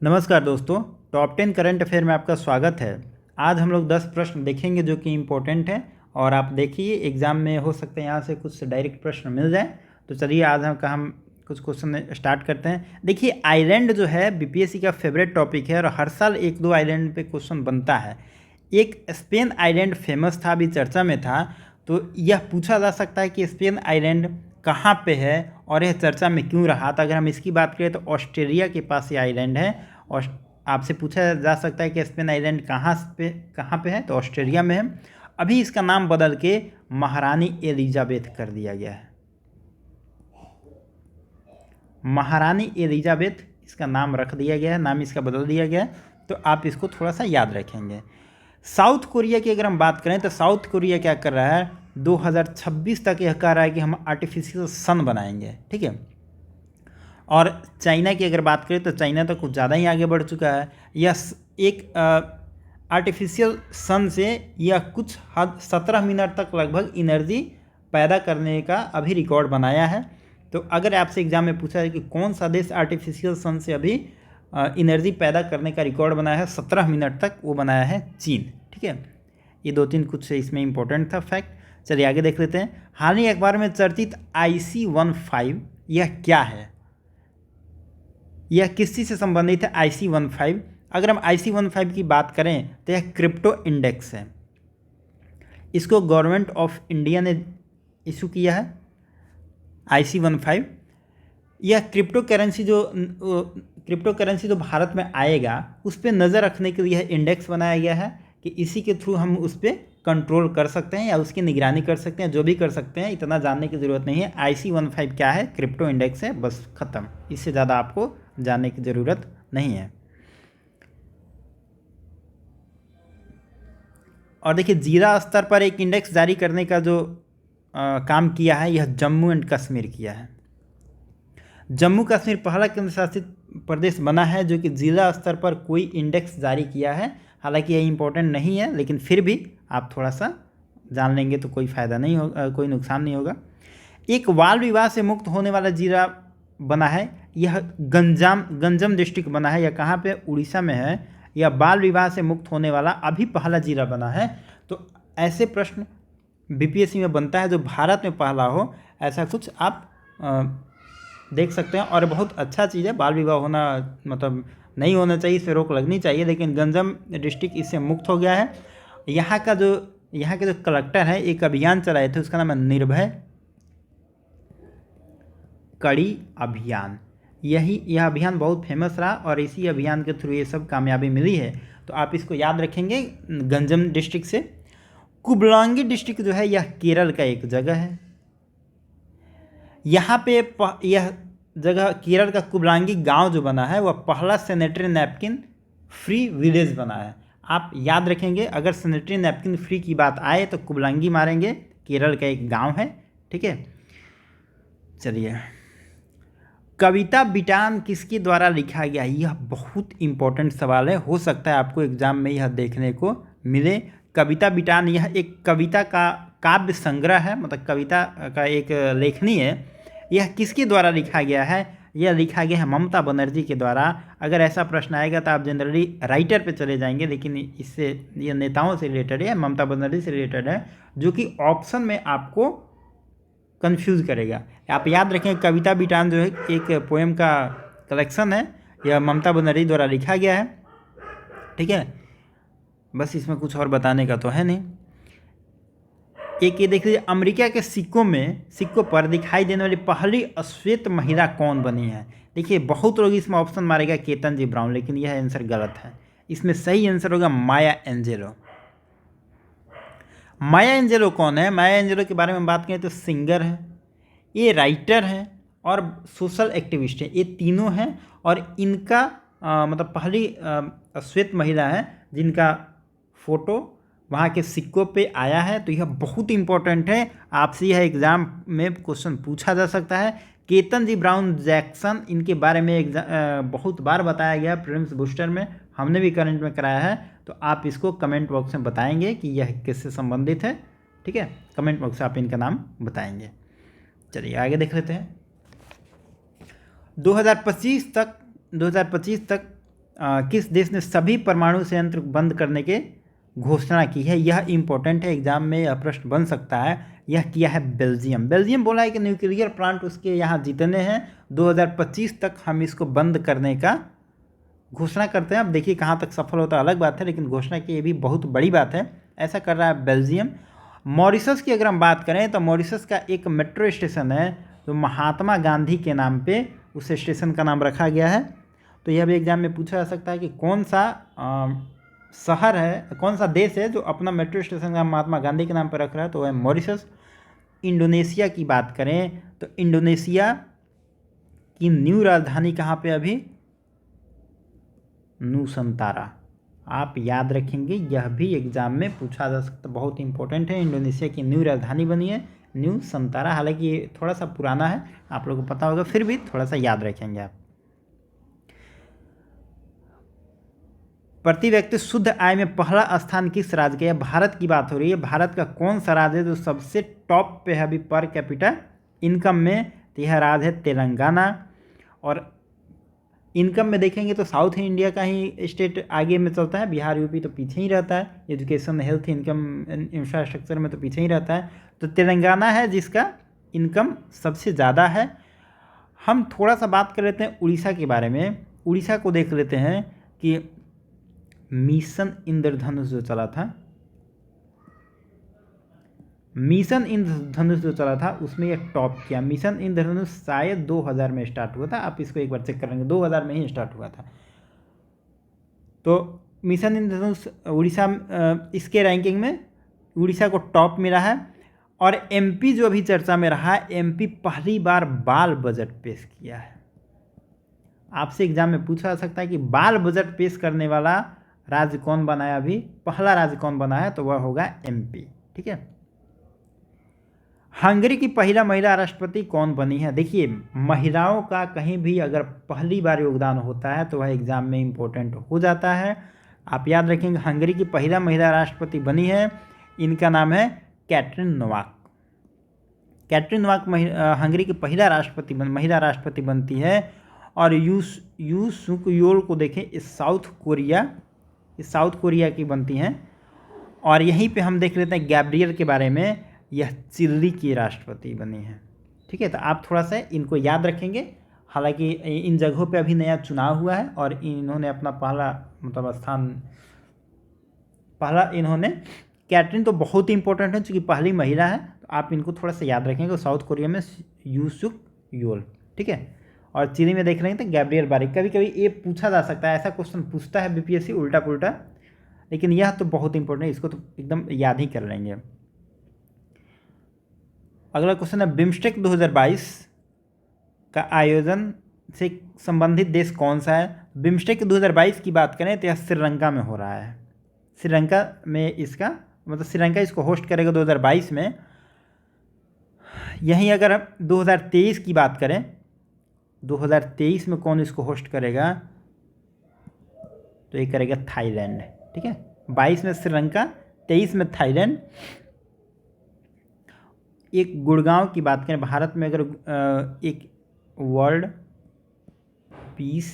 नमस्कार दोस्तों, top 10 current affair में आपका स्वागत है। आज हम लोग 10 प्रश्न देखेंगे जो कि इम्पोर्टेंट हैं और आप देखिए एग्ज़ाम में हो सकता है यहाँ से कुछ डायरेक्ट प्रश्न मिल जाए। तो चलिए आज हम कुछ क्वेश्चन स्टार्ट करते हैं। देखिए आइलैंड जो है बीपीएससी का फेवरेट टॉपिक है और हर साल एक दो आइलैंड पे क्वेश्चन बनता है। एक स्पेन आइलैंड फेमस था, अभी चर्चा में था, तो यह पूछा जा सकता है कि स्पेन आइलैंड कहाँ पे है और यह चर्चा में क्यों रहा। तो अगर हम इसकी बात करें तो ऑस्ट्रेलिया के पास ये आइलैंड है। और आपसे पूछा जा सकता है कि स्पेन आइलैंड कहाँ पे है, तो ऑस्ट्रेलिया में है। अभी इसका नाम बदल के महारानी एलिजाबेथ कर दिया गया है। महारानी एलिजाबेथ इसका नाम रख दिया गया है, नाम इसका बदल दिया गया है। तो आप इसको थोड़ा सा याद रखेंगे। साउथ कोरिया की अगर हम बात करें तो साउथ कोरिया क्या कर रहा है, 2026 तक यह कह रहा है कि हम आर्टिफिशियल सन बनाएंगे, ठीक है। और चाइना की अगर बात करें तो चाइना तो कुछ ज़्यादा ही आगे बढ़ चुका है। यह एक आर्टिफिशियल सन से यह कुछ हद 17 मिनट तक लगभग एनर्जी पैदा करने का अभी रिकॉर्ड बनाया है। तो अगर आपसे एग्जाम में पूछा है कि कौन सा देश आर्टिफिशियल सन से अभी एनर्जी पैदा करने का रिकॉर्ड बनाया है 17 मिनट तक, वो बनाया है चीन, ठीक है। ये दो तीन कुछ इसमें इंपॉर्टेंट था फैक्ट। चलिए आगे देख लेते हैं। हाल ही अखबार में चर्चित IC-15 यह क्या है, यह किस चीज़ से संबंधित है। IC-15, अगर हम IC-15 की बात करें तो यह क्रिप्टो इंडेक्स है। इसको गवर्नमेंट ऑफ इंडिया ने इशू किया है। IC-15 यह क्रिप्टो करेंसी जो भारत में आएगा उस पर नज़र रखने के लिए इंडेक्स बनाया गया है कि इसी के थ्रू हम उस पर कंट्रोल कर सकते हैं या उसकी निगरानी कर सकते हैं, जो भी कर सकते हैं। इतना जानने की ज़रूरत नहीं है। IC-15 क्या है, क्रिप्टो इंडेक्स है, बस ख़त्म। इससे ज़्यादा आपको जानने की ज़रूरत नहीं है। और देखिए जिला स्तर पर एक इंडेक्स जारी करने का जो काम किया है यह जम्मू एंड कश्मीर किया है। जम्मू कश्मीर पहला केंद्र शासित प्रदेश बना है जो कि जिला स्तर पर कोई इंडेक्स जारी किया है। हालांकि यह इंपॉर्टेंट नहीं है, लेकिन फिर भी आप थोड़ा सा जान लेंगे तो कोई फ़ायदा नहीं होगा, कोई नुकसान नहीं होगा। एक बाल विवाह से मुक्त होने वाला जिला बना है, यह गंजम डिस्ट्रिक्ट बना है। यह कहाँ पे, उड़ीसा में है। यह बाल विवाह से मुक्त होने वाला अभी पहला जिला बना है। तो ऐसे प्रश्न बीपीएससी में बनता है जो भारत में पहला हो, ऐसा कुछ आप देख सकते हैं। और बहुत अच्छा चीज़ है, बाल विवाह होना मतलब नहीं होना चाहिए, इस पर रोक लगनी चाहिए, लेकिन गंजम डिस्ट्रिक्ट इससे मुक्त हो गया है। यहाँ के जो कलेक्टर है एक अभियान चलाए थे, उसका नाम है निर्भय कड़ी अभियान। यह अभियान बहुत फेमस रहा और इसी अभियान के थ्रू ये सब कामयाबी मिली है। तो आप इसको याद रखेंगे गंजम डिस्ट्रिक्ट से। कुबलांगी डिस्ट्रिक्ट जो है यह केरल का एक जगह है। यहाँ पे यह जगह केरल का कुबलांगी गांव जो बना है वह पहला सैनिटरी नैपकिन फ्री विलेज बना है। आप याद रखेंगे, अगर सैनिटरी नैपकिन फ्री की बात आए तो कुबलांगी मारेंगे, केरल का एक गांव है, ठीक है। चलिए, कविता बिटान किसके द्वारा लिखा गया, यह बहुत इंपॉर्टेंट सवाल है। हो सकता है आपको एग्जाम में यह देखने को मिले। कविता बिटान यह एक कविता का काव्य संग्रह है, मतलब कविता का एक लेखनी है। यह किसके द्वारा लिखा गया है, यह लिखा गया है ममता बनर्जी के द्वारा। अगर ऐसा प्रश्न आएगा तो आप जनरली राइटर पे चले जाएंगे, लेकिन इससे यह नेताओं से रिलेटेड है, ममता बनर्जी से रिलेटेड है, जो कि ऑप्शन में आपको कंफ्यूज करेगा। आप याद रखें कविता बिटान जो है एक पोएम का कलेक्शन है, यह ममता बनर्जी द्वारा लिखा गया है, ठीक है। बस इसमें कुछ और बताने का तो है नहीं। एक ये देख लीजिए, अमेरिका के सिक्कों पर दिखाई देने वाली पहली श्वेत महिला कौन बनी है। देखिए बहुत लोग इसमें ऑप्शन मारेगा केतन ब्राउन, लेकिन यह आंसर गलत है। इसमें सही आंसर होगा माया एंजेलो। माया एंजेलो कौन है, माया एंजेलो के बारे में बात करें तो सिंगर है, ये राइटर हैं और सोशल एक्टिविस्ट हैं। ये तीनों हैं और इनका मतलब पहली श्वेत महिला है जिनका फोटो वहाँ के सिक्कों पे आया है। तो यह बहुत इंपॉर्टेंट है, आपसे यह एग्ज़ाम में क्वेश्चन पूछा जा सकता है। केतन जी ब्राउन जैक्सन, इनके बारे में बहुत बार बताया गया प्रीलिम्स बूस्टर में, हमने भी करंट में कराया है। तो आप इसको कमेंट बॉक्स में बताएंगे कि यह किससे संबंधित है, ठीक है। कमेंट बॉक्स में आप इनका नाम बताएंगे। चलिए आगे देख लेते हैं। 2025 तक किस देश ने सभी परमाणु संयंत्र बंद करने के घोषणा की है? यह इम्पोर्टेंट है, एग्जाम में यह प्रश्न बन सकता है। यह किया है बेल्जियम। बेल्जियम बोला है कि न्यूक्लियर प्लांट उसके यहाँ जितने हैं 2025 तक हम इसको बंद करने का घोषणा करते हैं। अब देखिए कहाँ तक सफल होता है अलग बात है, लेकिन घोषणा की ये भी बहुत बड़ी बात है। ऐसा कर रहा है बेल्जियम। मॉरिशस की अगर हम बात करें तो मॉरिशस का एक मेट्रो स्टेशन है जो महात्मा गांधी के नाम पे उस स्टेशन का नाम रखा गया है। तो यह भी एग्जाम में पूछा जा सकता है कि कौन सा शहर है, कौन सा देश है जो अपना मेट्रो स्टेशन का महात्मा गांधी के नाम पर रख रहा है, तो वह मॉरिशस। इंडोनेशिया की बात करें तो इंडोनेशिया की न्यू राजधानी कहाँ पे अभी? नूसंतारा। आप याद रखेंगे, यह भी एग्जाम में पूछा जा सकता, बहुत इंपॉर्टेंट है। इंडोनेशिया की न्यू राजधानी बनी है न्यू संतारा। हालांकि ये थोड़ा सा पुराना है, आप लोगों को पता होगा, फिर भी थोड़ा सा याद रखेंगे आप। प्रति व्यक्ति शुद्ध आय में पहला स्थान किस राज्य का? भारत की बात हो रही है। भारत का कौन सा राज्य है जो सबसे टॉप पे है अभी पर कैपिटा इनकम में? तो यह राज्य है तेलंगाना। और इनकम में देखेंगे तो साउथ इंडिया का ही स्टेट आगे में चलता है, बिहार यूपी तो पीछे ही रहता है। एजुकेशन, हेल्थ, इनकम, इंफ्रास्ट्रक्चर में तो पीछे ही रहता है। तो तेलंगाना है जिसका इनकम सबसे ज़्यादा है। हम थोड़ा सा बात कर लेते हैं उड़ीसा के बारे में। उड़ीसा को देख लेते हैं कि मिशन इंद्रधनुष जो चला था, मिशन इंद्रधनुष जो चला था उसमें यह टॉप किया। मिशन इंद्रधनुष शायद 2000 में स्टार्ट हुआ था, आप इसको एक बार चेक करेंगे, 2000 में ही स्टार्ट हुआ था। तो मिशन इंद्रधनुष उड़ीसा, इसके रैंकिंग में उड़ीसा को टॉप मिला है। और एमपी जो अभी चर्चा में रहा है, एमपी पहली बार बाल बजट पेश किया है। आपसे एग्जाम में पूछा जा सकता है कि बाल बजट पेश करने वाला राज्य कौन बना है, अभी पहला राज्य कौन बना है, तो वह होगा एमपी। ठीक है। हंगरी की पहला महिला राष्ट्रपति कौन बनी है? देखिए, महिलाओं का कहीं भी अगर पहली बार योगदान होता है तो वह एग्जाम में इम्पोर्टेंट हो जाता है। आप याद रखेंगे, हंगरी की पहला महिला राष्ट्रपति बनी है, इनका नाम है Katrin Novak. Katrin Novak Hungary की पहला महिला राष्ट्रपति बनती है। और यू सुक योल को देखें, इस साउथ कोरिया की बनती हैं। और यहीं पे हम देख लेते हैं गैब्रियल के बारे में, यह चिली की राष्ट्रपति बनी है। ठीक है, तो आप थोड़ा सा इनको याद रखेंगे। हालांकि इन जगहों पे अभी नया चुनाव हुआ है और इन्होंने अपना पहला इन्होंने, कैटरीन तो बहुत ही इंपॉर्टेंट है चूँकि पहली महिला है, तो आप इनको थोड़ा सा याद रखेंगे। साउथ कोरिया में यू सुक योल। ठीक है। और चिली में देख रहे हैं तो गैब्रियल बारिक। कभी कभी ये पूछा जा सकता है, ऐसा क्वेश्चन पूछता है बीपीएससी उल्टा पुल्टा, लेकिन यह तो बहुत इंपॉर्टेंट है, इसको तो एकदम याद ही कर लेंगे। अगला क्वेश्चन है, बिम्स्टेक 2022 का आयोजन से संबंधित देश कौन सा है? बिम्स्टेक 2022 की बात करें तो यह श्रीलंका में हो रहा है। श्रीलंका में इसका मतलब श्रीलंका इसको होस्ट करेगा 2022 में। यहीं अगर 2023 की बात करें, 2023 में कौन इसको होस्ट करेगा, तो ये करेगा थाईलैंड। ठीक है, 22 में श्रीलंका, 23 में थाईलैंड। एक गुड़गांव की बात करें, भारत में अगर एक वर्ल्ड पीस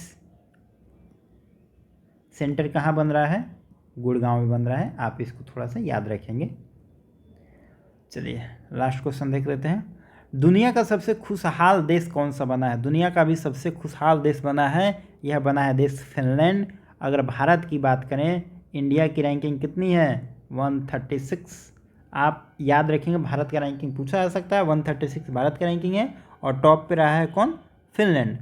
सेंटर कहाँ बन रहा है? गुड़गांव में बन रहा है। आप इसको थोड़ा सा याद रखेंगे। चलिए लास्ट क्वेश्चन देख लेते हैं। दुनिया का सबसे खुशहाल देश कौन सा बना है? दुनिया का भी सबसे खुशहाल देश बना है, यह बना है देश फिनलैंड। अगर भारत की बात करें, इंडिया की रैंकिंग कितनी है? 136। आप याद रखेंगे, भारत का रैंकिंग पूछा जा सकता है, 136 भारत का रैंकिंग है। और टॉप पे रहा है कौन? फिनलैंड।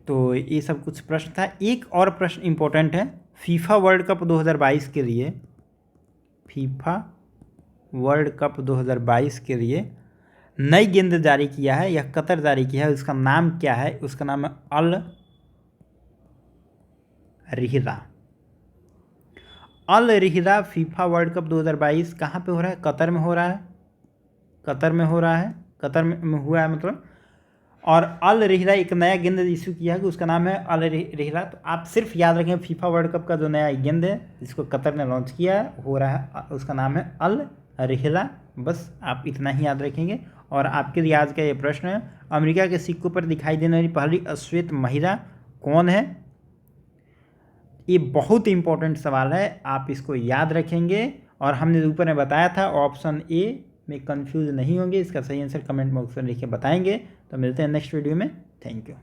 तो ये सब कुछ प्रश्न था। एक और प्रश्न इंपॉर्टेंट है, फीफा वर्ल्ड कप 2022 के लिए, फीफा वर्ल्ड कप 2022 के लिए नई गेंद जारी किया है, यह कतर जारी किया है, उसका नाम क्या है? उसका नाम है अल रिहरा। अल रिहरा फीफा वर्ल्ड कप 2022 कहाँ पे हो रहा है? कतर में हो रहा है। कतर में हुआ है मतलब। और अल रिहरा एक नया गेंद इशू किया है कि उसका नाम है अल रिहरा। तो आप सिर्फ याद रखें, फीफा वर्ल्ड कप का जो नया गेंद है जिसको कतर ने लॉन्च किया है, हो रहा है, उसका नाम है अल रिहरा। बस आप इतना ही याद रखेंगे। और आपके लिए आज का ये प्रश्न है, अमेरिका के सिक्कों पर दिखाई देने वाली पहली अश्वेत महिला कौन है? ये बहुत इंपॉर्टेंट सवाल है, आप इसको याद रखेंगे। और हमने ऊपर में बताया था ऑप्शन ए में कंफ्यूज नहीं होंगे, इसका सही आंसर कमेंट बॉक्स में लिख के बताएंगे। तो मिलते हैं नेक्स्ट वीडियो में। Thank you.